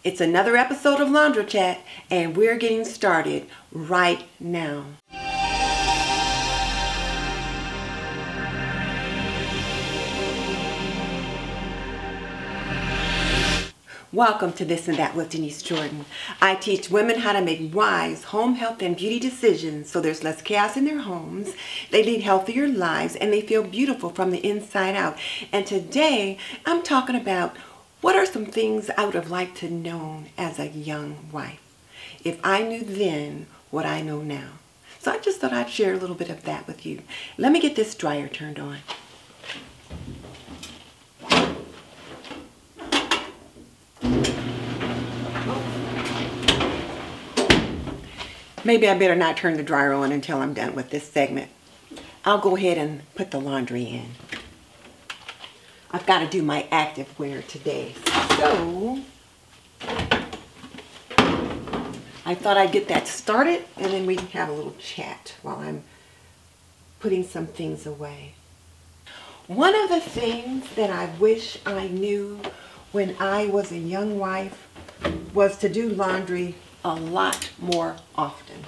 It's another episode of Laundro Chat, and we're getting started right now. Welcome to This and That with Denise Jordan. I teach women how to make wise home health and beauty decisions so there's less chaos in their homes, they lead healthier lives, and they feel beautiful from the inside out. And today, I'm talking about what are some things I would have liked to know as a young wife if I knew then what I know now. So I just thought I'd share a little bit of that with you. Let me get this dryer turned on. Maybe I better not turn the dryer on until I'm done with this segment. I'll go ahead and put the laundry in. I've got to do my active wear today. So, I thought I'd get that started and then we can have a little chat while I'm putting some things away. One of the things that I wish I knew when I was a young wife was to do laundry a lot more often.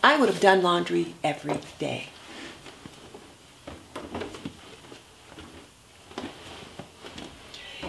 I would have done laundry every day.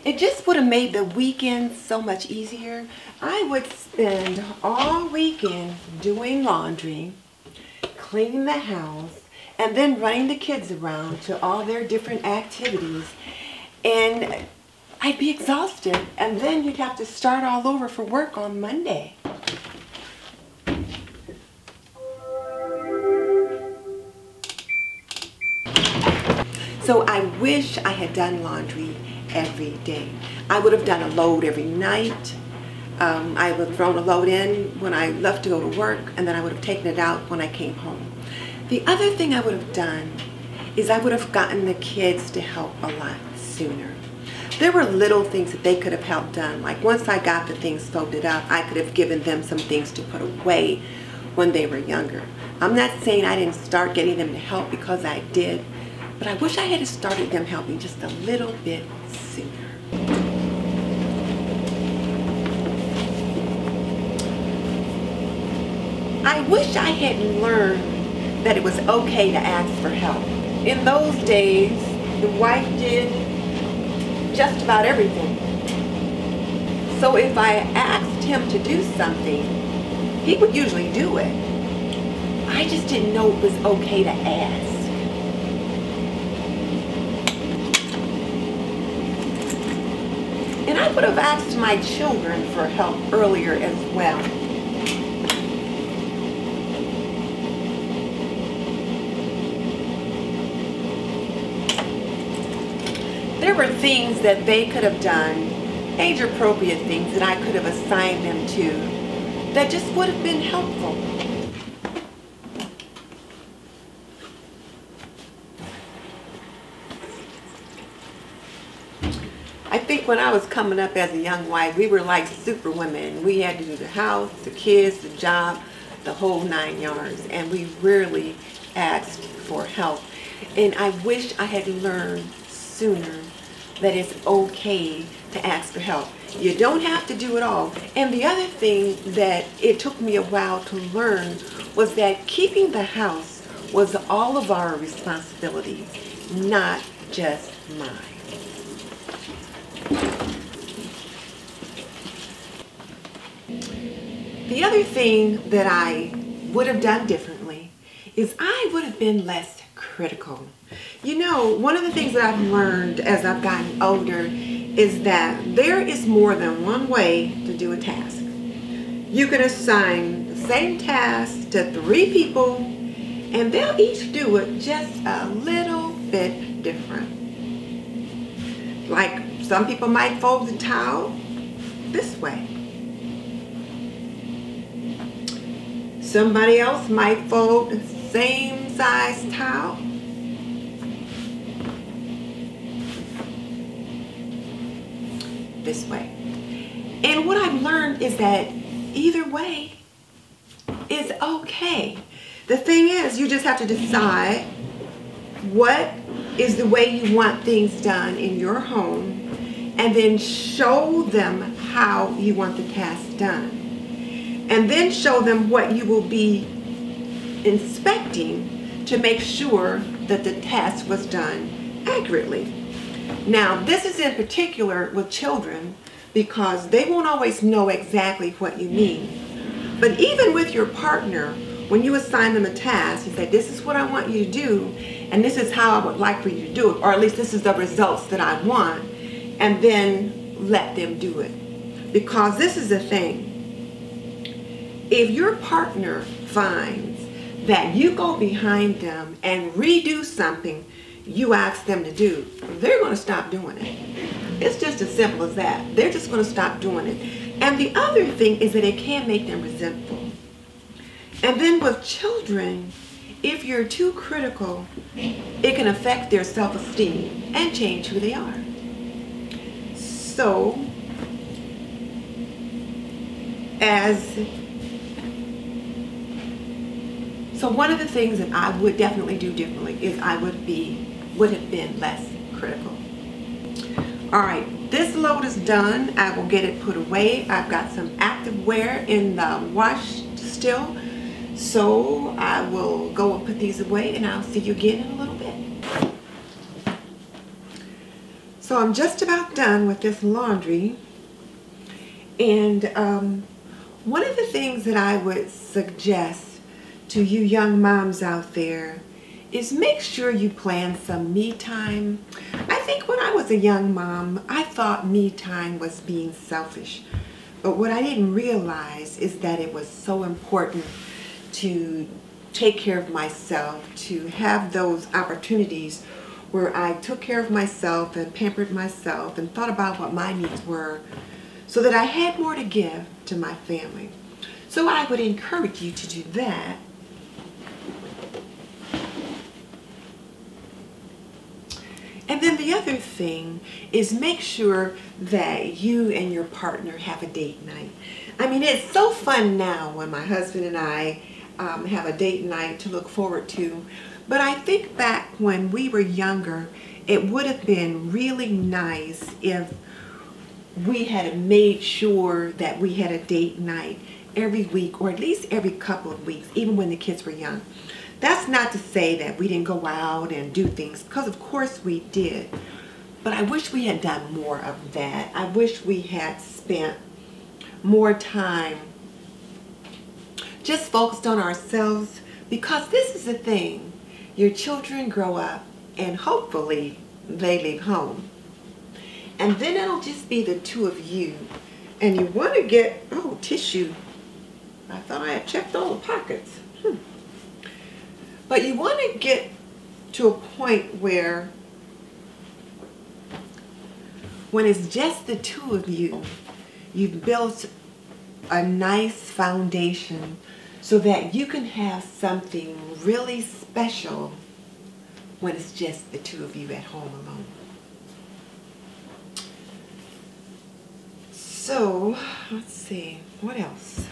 It just would have made the weekend so much easier. I would spend all weekend doing laundry, cleaning the house, and then running the kids around to all their different activities. And I'd be exhausted, and then you'd have to start all over for work on Monday. So I wish I had done laundry every day. I would have done a load every night. I would have thrown a load in when I left to go to work, and then I would have taken it out when I came home. The other thing I would have done is I would have gotten the kids to help a lot sooner. There were little things that they could have helped done. Like once I got the things folded up, I could have given them some things to put away when they were younger. I'm not saying I didn't start getting them to help, because I did. But I wish I had started them helping just a little bit sooner. I wish I had learned that it was okay to ask for help. In those days, the wife did just about everything. So if I asked him to do something, he would usually do it. I just didn't know it was okay to ask. And I would have asked my children for help earlier as well. There were things that they could have done, age-appropriate things that I could have assigned them to, that just would have been helpful. I think when I was coming up as a young wife, we were like super women. We had to do the house, the kids, the job, the whole 9 yards, and we rarely asked for help. And I wish I had learned sooner that it's okay to ask for help. You don't have to do it all. And the other thing that it took me a while to learn was that keeping the house was all of our responsibility, not just mine. The other thing that I would have done differently is I would have been less critical. You know, one of the things that I've learned as I've gotten older is that there is more than one way to do a task. You can assign the same task to 3 people and they'll each do it just a little bit different. Like some people might fold the towel this way. Somebody else might fold the same size towel this way. And what I've learned is that either way is okay. The thing is, you just have to decide what is the way you want things done in your home, and then show them how you want the task done. And then show them what you will be inspecting to make sure that the task was done accurately. Now, this is in particular with children because they won't always know exactly what you mean. But even with your partner, when you assign them a task, you say, this is what I want you to do, and this is how I would like for you to do it, or at least this is the results that I want, and then let them do it. Because this is the thing. If your partner finds that you go behind them and redo something you ask them to do, they're going to stop doing it. It's just as simple as that. They're just going to stop doing it. And the other thing is that it can make them resentful. And then with children, if you're too critical, it can affect their self-esteem and change who they are. So, one of the things that I would definitely do differently is I would have been less critical. All right, this load is done. I will get it put away. I've got some active wear in the wash still. So I will go and put these away, and I'll see you again in a little bit. So I'm just about done with this laundry. And one of the things that I would suggest to you young moms out there is make sure you plan some me time. I think when I was a young mom, I thought me time was being selfish. But what I didn't realize is that it was so important to take care of myself, to have those opportunities where I took care of myself and pampered myself and thought about what my needs were so that I had more to give to my family. So I would encourage you to do that. And then the other thing is make sure that you and your partner have a date night. I mean, it's so fun now when my husband and I have a date night to look forward to. But I think back when we were younger, it would have been really nice if we had made sure that we had a date night every week, or at least every couple of weeks, even when the kids were young. That's not to say that we didn't go out and do things, because of course we did. But I wish we had done more of that. I wish we had spent more time just focused on ourselves, because this is the thing. Your children grow up and hopefully they leave home. And then it'll just be the two of you. And you want to get, oh, tissue. I thought I had checked all the pockets. But you want to get to a point where when it's just the two of you, you've built a nice foundation so that you can have something really special when it's just the two of you at home alone. So, let's see, what else?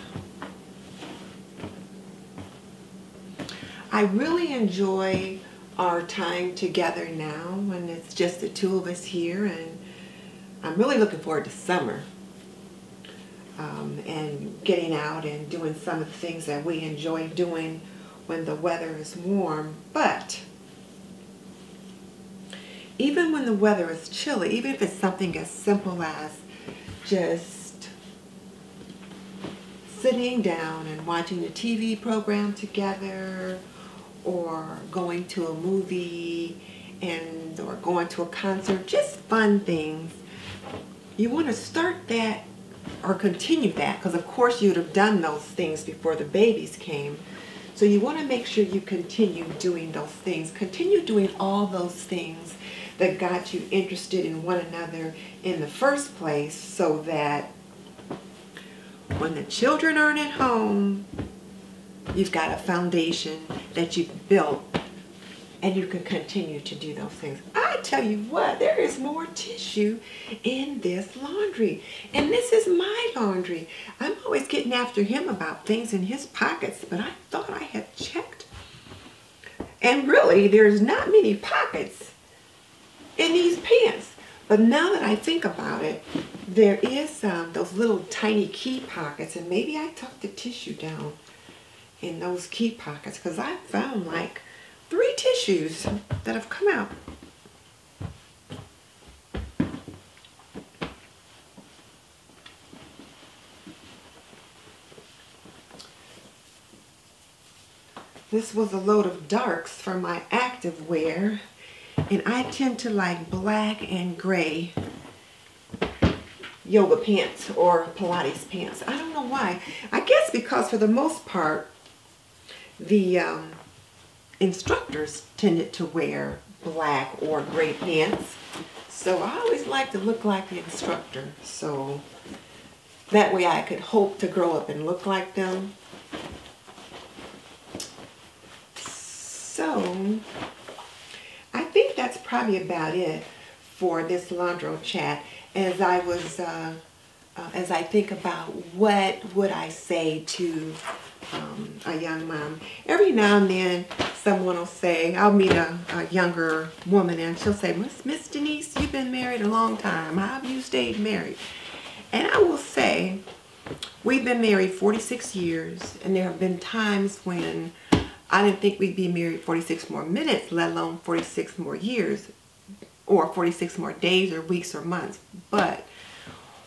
I really enjoy our time together now when it's just the two of us here, and I'm really looking forward to summer and getting out and doing some of the things that we enjoy doing when the weather is warm. But even when the weather is chilly, even if it's something as simple as just sitting down and watching a TV program together, or going to a movie, or going to a concert, just fun things. You want to start that or continue that, because of course you'd have done those things before the babies came. So you want to make sure you continue doing those things. Continue doing all those things that got you interested in one another in the first place, so that when the children aren't at home, you've got a foundation that you've built, and you can continue to do those things. I tell you what, there is more tissue in this laundry. And this is my laundry. I'm always getting after him about things in his pockets, but I thought I had checked. And really, there's not many pockets in these pants. But now that I think about it, there is those little tiny key pockets, and maybe I tucked the tissue down in those key pockets, because I found like 3 tissues that have come out. This was a load of darks for my active wear, and I tend to like black and gray yoga pants or Pilates pants. I don't know why. I guess because for the most part, the instructors tended to wear black or gray pants. So I always like to look like the instructor. So that way I could hope to grow up and look like them. So I think that's probably about it for this Laundro Chat. As I was, as I think about what would I say to a young mom. Every now and then someone will say, I'll meet a younger woman and she'll say, Miss Denise, you've been married a long time. How have you stayed married? And I will say, we've been married 46 years, and there have been times when I didn't think we'd be married 46 more minutes, let alone 46 more years, or 46 more days or weeks or months. But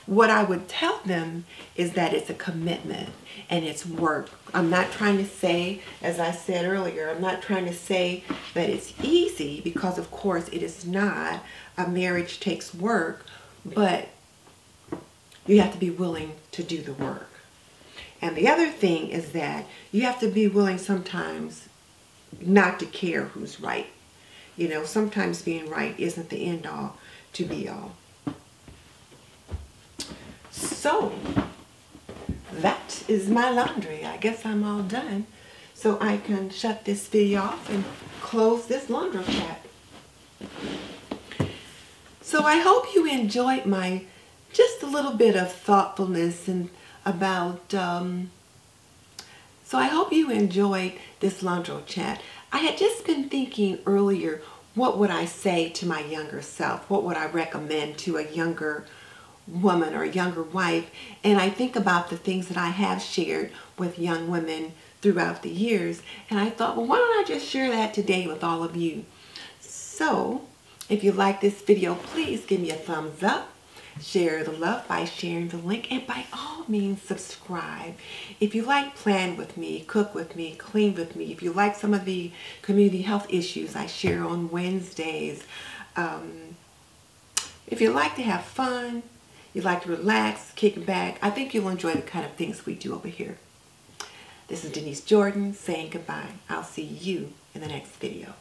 what I would tell them is that it's a commitment and it's work. I'm not trying to say, as I said earlier, I'm not trying to say that it's easy, because of course it is not. A marriage takes work, but you have to be willing to do the work. And the other thing is that you have to be willing sometimes not to care who's right. You know, sometimes being right isn't the end all to be all. So, that is my laundry. I guess I'm all done. So I can shut this video off and close this Laundro Chat. So I hope you enjoyed my just a little bit of thoughtfulness and about, so I hope you enjoyed this Laundro Chat. I had just been thinking earlier, what would I say to my younger self? What would I recommend to a younger woman or a younger wife? And I think about the things that I have shared with young women throughout the years. And I thought, well, why don't I just share that today with all of you? So, if you like this video, please give me a thumbs up. Share the love by sharing the link, and by all means subscribe. If you like plan with me, cook with me, clean with me, if you like some of the community health issues I share on Wednesdays, if you like to have fun, you like to relax, kick back, I think you'll enjoy the kind of things we do over here. This is Denise Jordan saying goodbye. I'll see you in the next video.